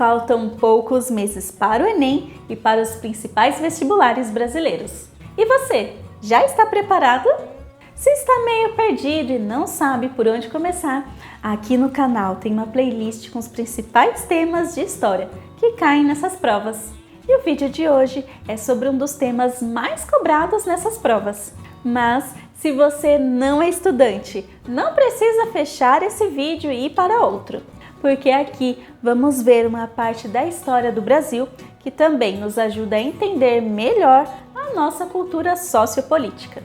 Faltam poucos meses para o Enem e para os principais vestibulares brasileiros. E você, já está preparado? Se está meio perdido e não sabe por onde começar, aqui no canal tem uma playlist com os principais temas de história que caem nessas provas. E o vídeo de hoje é sobre um dos temas mais cobrados nessas provas. Mas se você não é estudante, não precisa fechar esse vídeo e ir para outro, porque aqui vamos ver uma parte da história do Brasil que também nos ajuda a entender melhor a nossa cultura sociopolítica.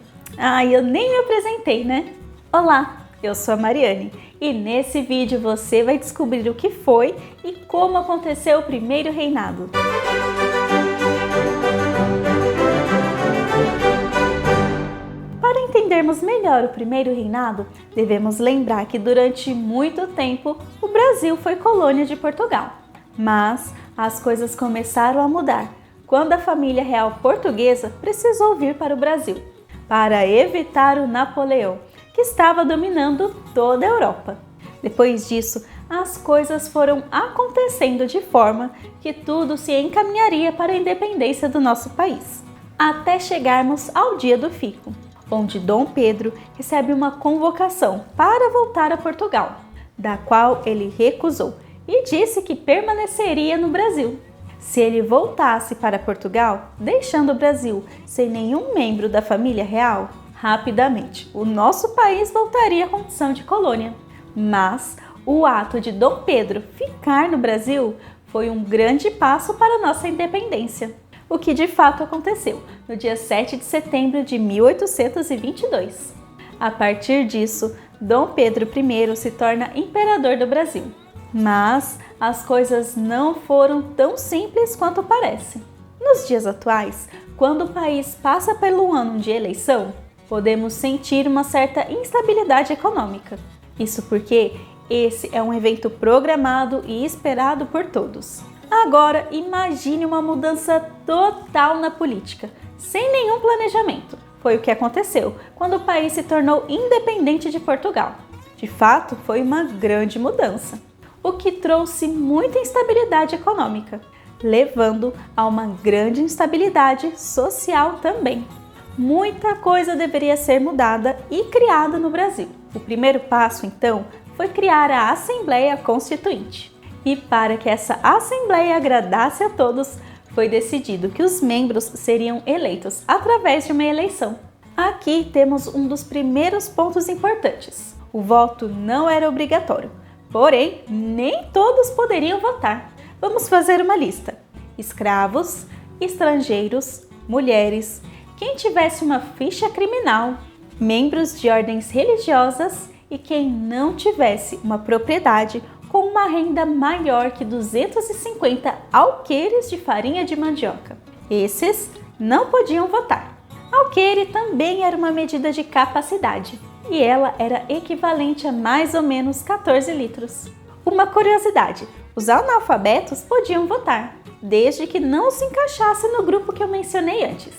Eu nem me apresentei, né? Olá, eu sou a Mariane e nesse vídeo você vai descobrir o que foi e como aconteceu o primeiro reinado. Para entendermos melhor o primeiro reinado, devemos lembrar que durante muito tempo o Brasil foi colônia de Portugal. Mas as coisas começaram a mudar quando a família real portuguesa precisou vir para o Brasil, para evitar o Napoleão, que estava dominando toda a Europa. Depois disso, as coisas foram acontecendo de forma que tudo se encaminharia para a independência do nosso país, até chegarmos ao dia do fico, onde Dom Pedro recebe uma convocação para voltar a Portugal, da qual ele recusou e disse que permaneceria no Brasil. Se ele voltasse para Portugal, deixando o Brasil sem nenhum membro da família real, rapidamente o nosso país voltaria à condição de colônia. Mas o ato de Dom Pedro ficar no Brasil foi um grande passo para a nossa independência, o que de fato aconteceu no dia 7 de setembro de 1822. A partir disso, Dom Pedro I se torna imperador do Brasil. Mas as coisas não foram tão simples quanto parece. Nos dias atuais, quando o país passa pelo ano de eleição, podemos sentir uma certa instabilidade econômica. Isso porque esse é um evento programado e esperado por todos. Agora, imagine uma mudança total na política, sem nenhum planejamento. Foi o que aconteceu quando o país se tornou independente de Portugal. De fato, foi uma grande mudança, o que trouxe muita instabilidade econômica, levando a uma grande instabilidade social também. Muita coisa deveria ser mudada e criada no Brasil. O primeiro passo, então, foi criar a Assembleia Constituinte. E para que essa Assembleia agradasse a todos, foi decidido que os membros seriam eleitos através de uma eleição. Aqui temos um dos primeiros pontos importantes. O voto não era obrigatório, porém, nem todos poderiam votar. Vamos fazer uma lista: escravos, estrangeiros, mulheres, quem tivesse uma ficha criminal, membros de ordens religiosas e quem não tivesse uma propriedade com uma renda maior que 250 alqueires de farinha de mandioca. Esses não podiam votar. Alqueire também era uma medida de capacidade e ela era equivalente a mais ou menos 14 litros. Uma curiosidade: os analfabetos podiam votar, desde que não se encaixasse no grupo que eu mencionei antes.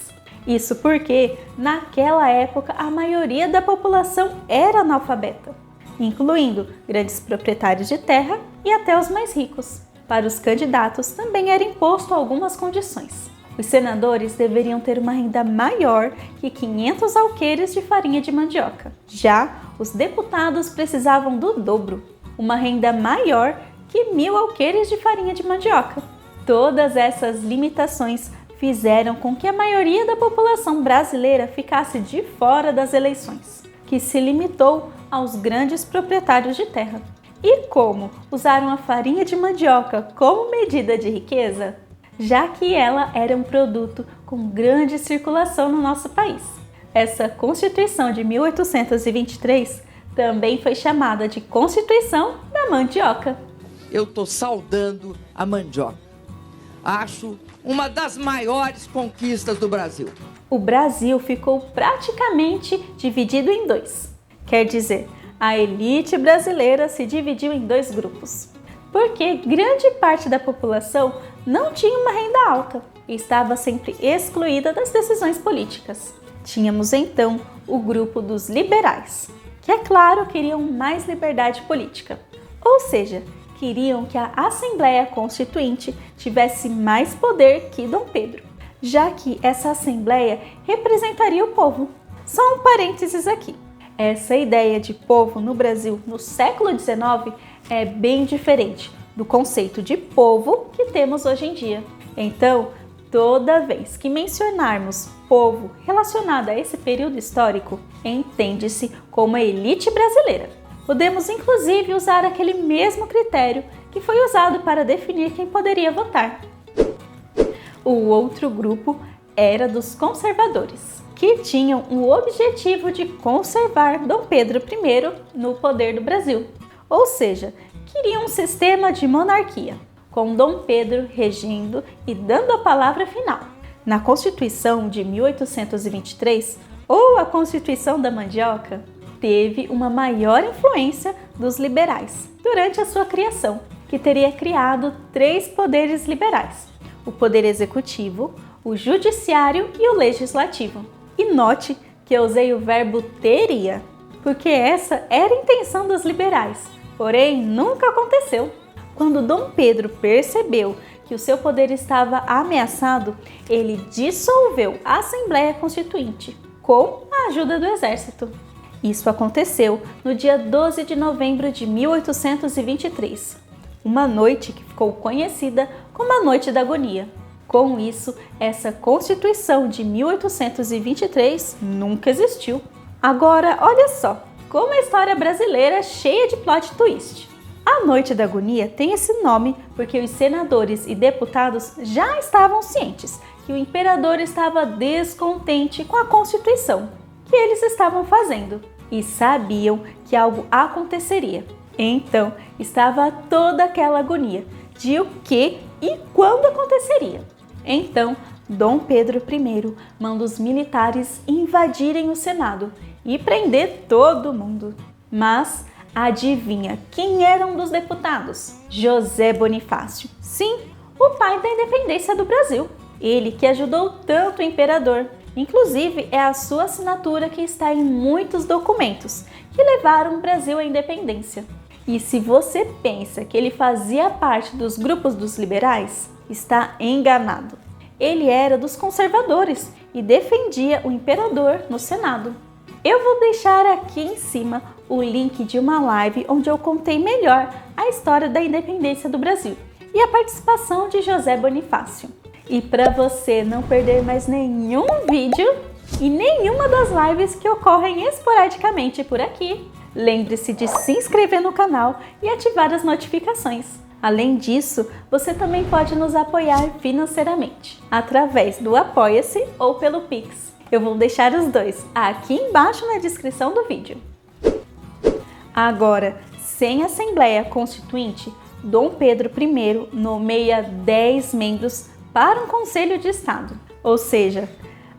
Isso porque, naquela época, a maioria da população era analfabeta, incluindo grandes proprietários de terra e até os mais ricos. Para os candidatos também era imposto algumas condições. Os senadores deveriam ter uma renda maior que 500 alqueires de farinha de mandioca. Já os deputados precisavam do dobro, uma renda maior que 1.000 alqueires de farinha de mandioca. Todas essas limitações fizeram com que a maioria da população brasileira ficasse de fora das eleições, que se limitou aos grandes proprietários de terra. E como usaram a farinha de mandioca como medida de riqueza? Já que ela era um produto com grande circulação no nosso país. Essa Constituição de 1823 também foi chamada de Constituição da Mandioca. Eu estou saudando a mandioca. Acho uma das maiores conquistas do Brasil. O Brasil ficou praticamente dividido em dois. Quer dizer, a elite brasileira se dividiu em dois grupos, porque grande parte da população não tinha uma renda alta e estava sempre excluída das decisões políticas. Tínhamos então o grupo dos liberais, que é claro queriam mais liberdade política, ou seja, queriam que a Assembleia Constituinte tivesse mais poder que Dom Pedro, já que essa Assembleia representaria o povo. Só um parênteses aqui. Essa ideia de povo no Brasil no século XIX é bem diferente do conceito de povo que temos hoje em dia. Então, toda vez que mencionarmos povo relacionado a esse período histórico, entende-se como a elite brasileira. Podemos inclusive usar aquele mesmo critério que foi usado para definir quem poderia votar. O outro grupo era dos conservadores, que tinham o objetivo de conservar Dom Pedro I no poder do Brasil. Ou seja, queriam um sistema de monarquia, com Dom Pedro regendo e dando a palavra final. Na Constituição de 1823, ou a Constituição da Mandioca, teve uma maior influência dos liberais durante a sua criação, que teria criado 3 poderes liberais: o poder executivo, o judiciário e o legislativo. E note que eu usei o verbo teria, porque essa era a intenção dos liberais, porém nunca aconteceu. Quando Dom Pedro percebeu que o seu poder estava ameaçado, ele dissolveu a Assembleia Constituinte com a ajuda do exército. Isso aconteceu no dia 12 de novembro de 1823, uma noite que ficou conhecida como a Noite da Agonia. Com isso, essa Constituição de 1823 nunca existiu. Agora, olha só, como a história brasileira é cheia de plot twist. A Noite da Agonia tem esse nome porque os senadores e deputados já estavam cientes que o imperador estava descontente com a Constituição que eles estavam fazendo e sabiam que algo aconteceria. Então, estava toda aquela agonia de o que e quando aconteceria. Então, Dom Pedro I manda os militares invadirem o Senado e prender todo mundo. Mas adivinha quem era um dos deputados? José Bonifácio. Sim, o pai da independência do Brasil. Ele que ajudou tanto o imperador. Inclusive, é a sua assinatura que está em muitos documentos que levaram o Brasil à independência. E se você pensa que ele fazia parte dos grupos dos liberais, está enganado. Ele era dos conservadores e defendia o imperador no Senado. Eu vou deixar aqui em cima o link de uma live onde eu contei melhor a história da independência do Brasil e a participação de José Bonifácio. E para você não perder mais nenhum vídeo e nenhuma das lives que ocorrem esporadicamente por aqui, lembre-se de se inscrever no canal e ativar as notificações. Além disso, você também pode nos apoiar financeiramente, através do Apoia-se ou pelo Pix. Eu vou deixar os dois aqui embaixo na descrição do vídeo. Agora, sem Assembleia Constituinte, Dom Pedro I nomeia 10 membros para um Conselho de Estado, ou seja,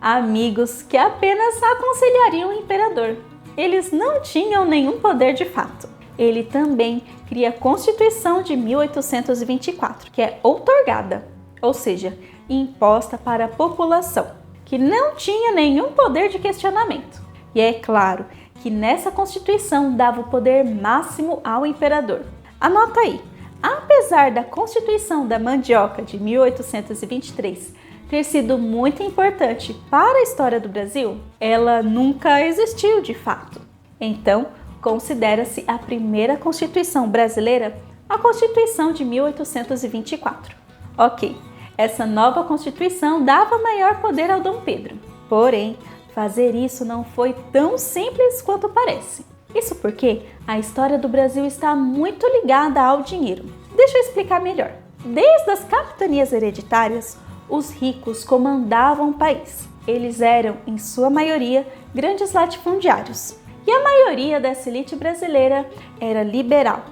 amigos que apenas aconselhariam o imperador. Eles não tinham nenhum poder de fato. Ele também cria a Constituição de 1824, que é outorgada, ou seja, imposta para a população, que não tinha nenhum poder de questionamento. E é claro que nessa Constituição dava o poder máximo ao imperador. Anota aí, apesar da Constituição da Mandioca de 1823 ter sido muito importante para a história do Brasil, ela nunca existiu de fato. Então, considera-se a primeira Constituição brasileira a Constituição de 1824. Ok, essa nova Constituição dava maior poder ao Dom Pedro. Porém, fazer isso não foi tão simples quanto parece. Isso porque a história do Brasil está muito ligada ao dinheiro. Deixa eu explicar melhor. Desde as capitanias hereditárias, os ricos comandavam o país. Eles eram, em sua maioria, grandes latifundiários. E a maioria dessa elite brasileira era liberal.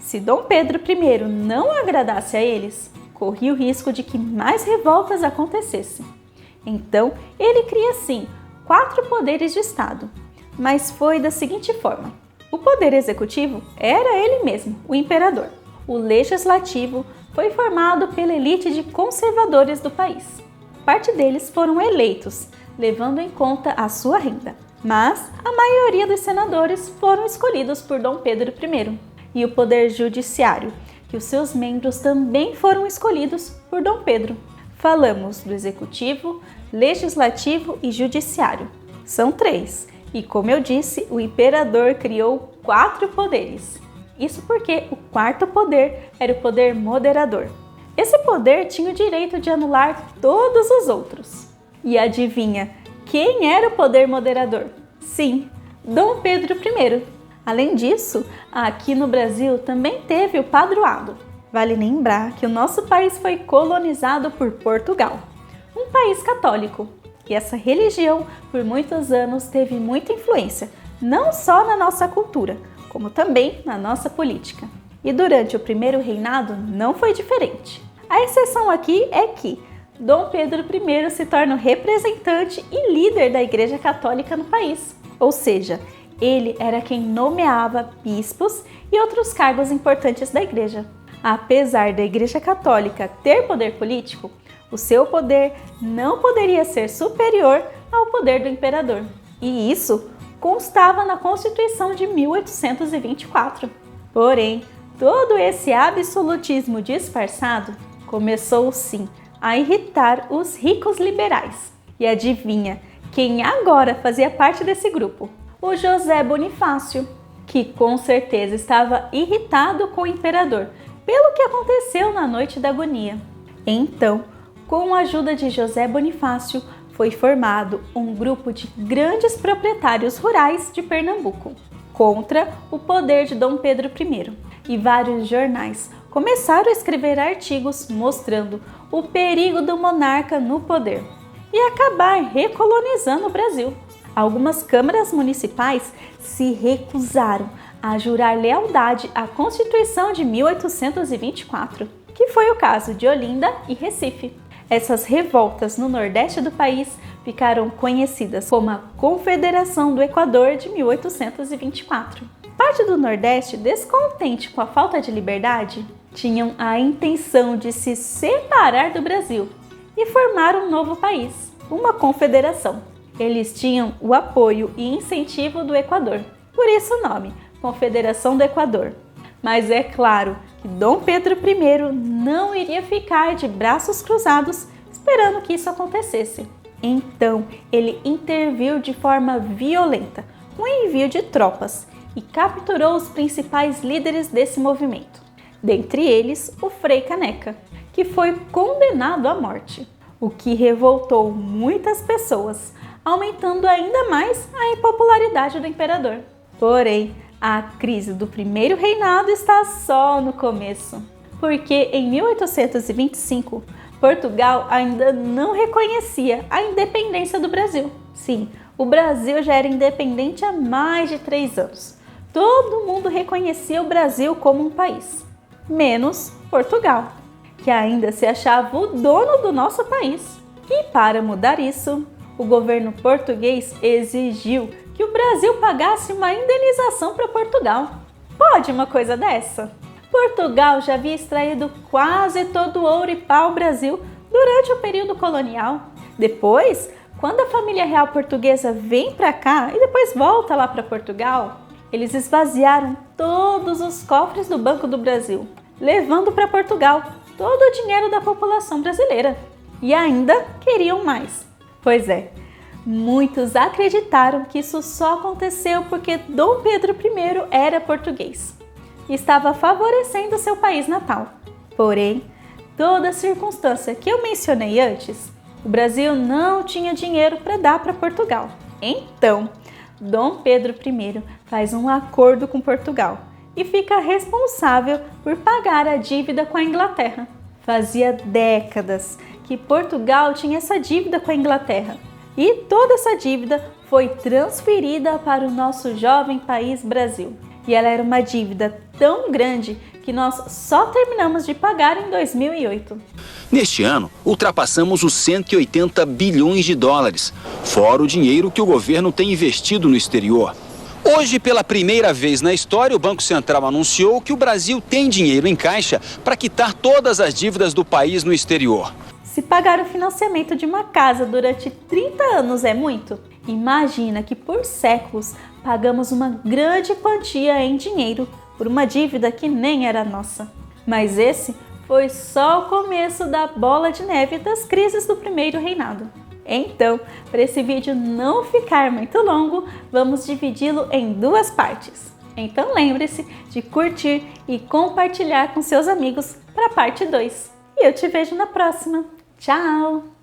Se Dom Pedro I não agradasse a eles, corria o risco de que mais revoltas acontecessem. Então, ele cria sim 4 poderes de Estado, mas foi da seguinte forma: o poder executivo era ele mesmo, o imperador. O legislativo foi formado pela elite de conservadores do país. Parte deles foram eleitos, levando em conta a sua renda. Mas a maioria dos senadores foram escolhidos por Dom Pedro I. E o poder judiciário, que os seus membros também foram escolhidos por Dom Pedro. Falamos do Executivo, Legislativo e Judiciário. São 3, e como eu disse, o imperador criou 4 poderes. Isso porque o 4º poder era o poder moderador. Esse poder tinha o direito de anular todos os outros. E adivinha, quem era o poder moderador? Sim, Dom Pedro I. Além disso, aqui no Brasil também teve o padroado. Vale lembrar que o nosso país foi colonizado por Portugal, um país católico. E essa religião, por muitos anos, teve muita influência, não só na nossa cultura, como também na nossa política. E durante o primeiro reinado não foi diferente. A exceção aqui é que Dom Pedro I se torna o representante e líder da Igreja Católica no país. Ou seja, ele era quem nomeava bispos e outros cargos importantes da Igreja. Apesar da Igreja Católica ter poder político, o seu poder não poderia ser superior ao poder do imperador. E isso constava na Constituição de 1824. Porém, todo esse absolutismo disfarçado começou sim a irritar os ricos liberais. E adivinha, quem agora fazia parte desse grupo? O José Bonifácio, que com certeza estava irritado com o imperador pelo que aconteceu na Noite da Agonia. Então, com a ajuda de José Bonifácio, foi formado um grupo de grandes proprietários rurais de Pernambuco contra o poder de Dom Pedro I. E vários jornais começaram a escrever artigos mostrando o perigo do monarca no poder e acabar recolonizando o Brasil. Algumas câmaras municipais se recusaram a jurar lealdade à Constituição de 1824, que foi o caso de Olinda e Recife. Essas revoltas no nordeste do país ficaram conhecidas como a Confederação do Equador de 1824. Parte do Nordeste, descontente com a falta de liberdade, tinham a intenção de se separar do Brasil e formar um novo país, uma confederação. Eles tinham o apoio e incentivo do Equador, por isso o nome, Confederação do Equador. Mas é claro que Dom Pedro I não iria ficar de braços cruzados esperando que isso acontecesse. Então, ele interviu de forma violenta, com o envio de tropas, e capturou os principais líderes desse movimento. Dentre eles, o Frei Caneca, que foi condenado à morte, o que revoltou muitas pessoas, aumentando ainda mais a impopularidade do imperador. Porém, a crise do primeiro reinado está só no começo, porque em 1825, Portugal ainda não reconhecia a independência do Brasil. Sim, o Brasil já era independente há mais de 3 anos. Todo mundo reconhecia o Brasil como um país, menos Portugal, que ainda se achava o dono do nosso país. E para mudar isso, o governo português exigiu que o Brasil pagasse uma indenização para Portugal. Pode uma coisa dessa? Portugal já havia extraído quase todo o ouro e pau ao Brasil durante o período colonial. Depois, quando a família real portuguesa vem para cá e depois volta lá para Portugal, eles esvaziaram todos os cofres do Banco do Brasil, levando para Portugal todo o dinheiro da população brasileira. E ainda queriam mais. Pois é, muitos acreditaram que isso só aconteceu porque Dom Pedro I era português e estava favorecendo seu país natal. Porém, toda a circunstância que eu mencionei antes, o Brasil não tinha dinheiro para dar para Portugal. Então, Dom Pedro I faz um acordo com Portugal e fica responsável por pagar a dívida com a Inglaterra. Fazia décadas que Portugal tinha essa dívida com a Inglaterra e toda essa dívida foi transferida para o nosso jovem país Brasil. E ela era uma dívida tão grande que nós só terminamos de pagar em 2008. Neste ano, ultrapassamos os 180 bilhões de dólares, fora o dinheiro que o governo tem investido no exterior. Hoje, pela primeira vez na história, o Banco Central anunciou que o Brasil tem dinheiro em caixa para quitar todas as dívidas do país no exterior. Se pagar o financiamento de uma casa durante 30 anos é muito, imagina que por séculos pagamos uma grande quantia em dinheiro por uma dívida que nem era nossa. Mas esse foi só o começo da bola de neve das crises do primeiro reinado. Então, para esse vídeo não ficar muito longo, vamos dividi-lo em duas partes. Então lembre-se de curtir e compartilhar com seus amigos para a parte 2. E eu te vejo na próxima. Tchau!